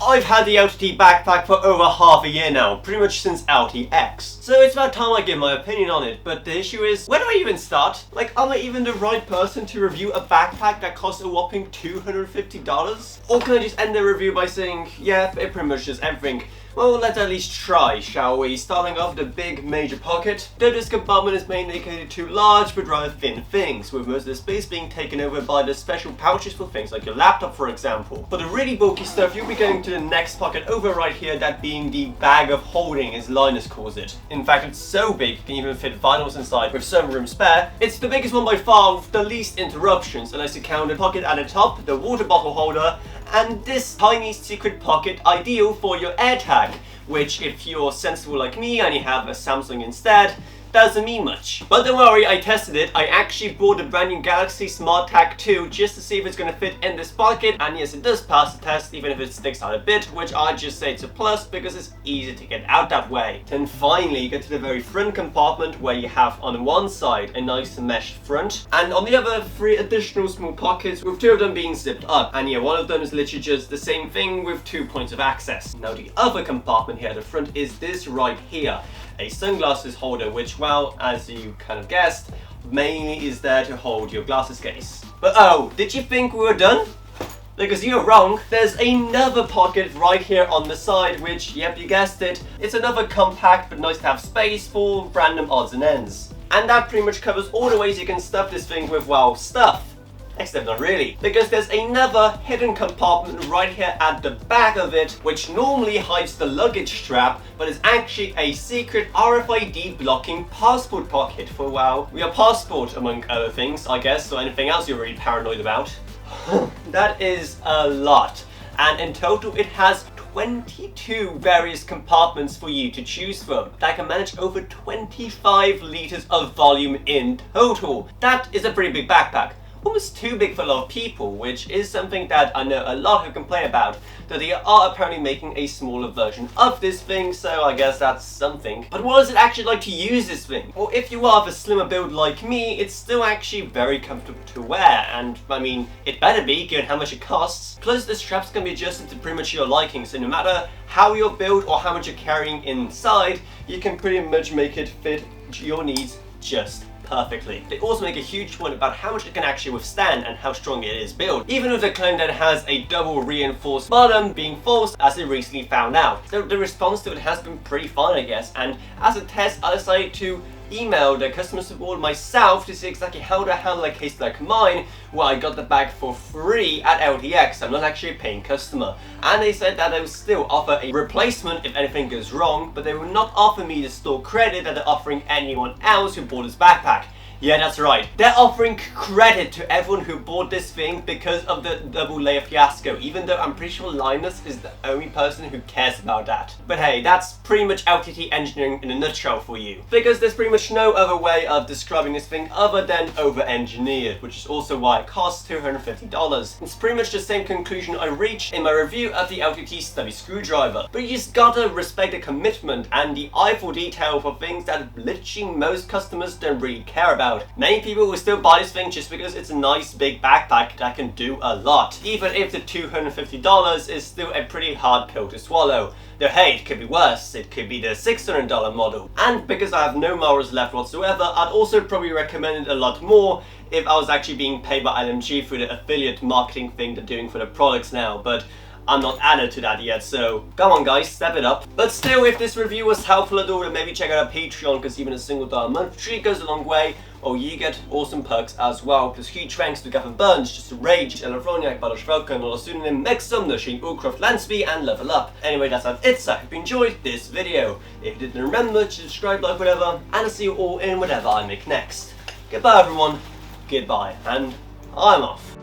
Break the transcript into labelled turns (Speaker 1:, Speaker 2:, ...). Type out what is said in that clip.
Speaker 1: I've had the LTT backpack for over half a year now, pretty much since LTX. So it's about time I give my opinion on it, but the issue is, where do I even start? Like, am I even the right person to review a backpack that costs a whopping $250? Or can I just end the review by saying, yeah, it pretty much does everything? Well, let's at least try, shall we? Starting off with the big major pocket. Though this compartment is mainly dedicated to large but rather thin things, with most of the space being taken over by the special pouches for things like your laptop, for example. For the really bulky stuff, you'll be going to the next pocket over right here, that being the bag of holding, as Linus calls it. In fact, it's so big, you can even fit vinyls inside with some room spare. It's the biggest one by far, with the least interruptions, unless you count the pocket at the top, the water bottle holder, and this tiny secret pocket ideal for your AirTag, which if you're sensible like me and you have a Samsung instead, doesn't mean much. But don't worry, I tested it. I actually bought the brand new Galaxy Smart Tag 2 just to see if it's going to fit in this pocket, and yes, it does pass the test, even if it sticks out a bit, which I just say it's a plus because it's easy to get out that way. Then finally you get to the very front compartment, where you have on one side a nice meshed front, and on the other 3 additional small pockets, with 2 of them being zipped up. And yeah, one of them is literally just the same thing with 2 points of access. Now the other compartment here at the front is this right here, a sunglasses holder, which, well, as you kind of guessed, mainly is there to hold your glasses case. But oh, did you think we were done? Because you're wrong. There's another pocket right here on the side, which, yep, you guessed it, it's another compact but nice to have space for random odds and ends. And that pretty much covers all the ways you can stuff this thing with, well, stuff. Except not really, because there's another hidden compartment right here at the back of it, which normally hides the luggage strap, but is actually a secret RFID blocking passport pocket for, well, your passport among other things, I guess, or anything else you're really paranoid about. That is a lot, and in total it has 22 various compartments for you to choose from that can manage over 25 liters of volume in total. That is a pretty big backpack. Almost too big for a lot of people, which is something that I know a lot who complain about, that they are apparently making a smaller version of this thing, so I guess that's something. But what is it actually like to use this thing? Well, if you are of a slimmer build like me, it's still actually very comfortable to wear, and I mean, it better be, given how much it costs. Plus, the straps can be adjusted to pretty much your liking, so no matter how you're built or how much you're carrying inside, you can pretty much make it fit your needs just perfectly. They also make a huge point about how much it can actually withstand and how strong it is built, even with the claim that it has a double reinforced bottom being false, as they recently found out. So the response to it has been pretty fun, I guess, and as a test I decided to email the customer support myself to see exactly how to handle a case like mine, where I got the bag for free at LTX. I'm not actually a paying customer, and they said that they will still offer a replacement if anything goes wrong, but they will not offer me the store credit that they're offering anyone else who bought this backpack. Yeah, that's right. They're offering credit to everyone who bought this thing because of the double layer fiasco, even though I'm pretty sure Linus is the only person who cares about that. But hey, that's pretty much LTT engineering in a nutshell for you. Because there's pretty much no other way of describing this thing other than over-engineered, which is also why it costs $250. It's pretty much the same conclusion I reached in my review of the LTT stubby screwdriver. But you just gotta respect the commitment and the eye for detail for things that literally most customers don't really care about. Many people will still buy this thing just because it's a nice big backpack that can do a lot, even if the $250 is still a pretty hard pill to swallow. Though hey, it could be worse, it could be the $600 model. And because I have no morals left whatsoever, I'd also probably recommend it a lot more if I was actually being paid by LMG through the affiliate marketing thing they're doing for the products now, but I'm not added to that yet, so come on guys, step it up. But still, if this review was helpful at all, then maybe check out our Patreon, because even a $1 a month treat goes a long way, or you get awesome perks as well. Plus huge thanks to Gavin Burns, Just a Rage, Elafroniak, Balash Velka, Nola Pseudonym, Meg Sumner, Shane Ucroft, Lansby, and Level Up. Anyway, that's it, so I hope you enjoyed this video. If you didn't remember to subscribe, like, whatever, and I'll see you all in whatever I make next. Goodbye everyone, goodbye, and I'm off.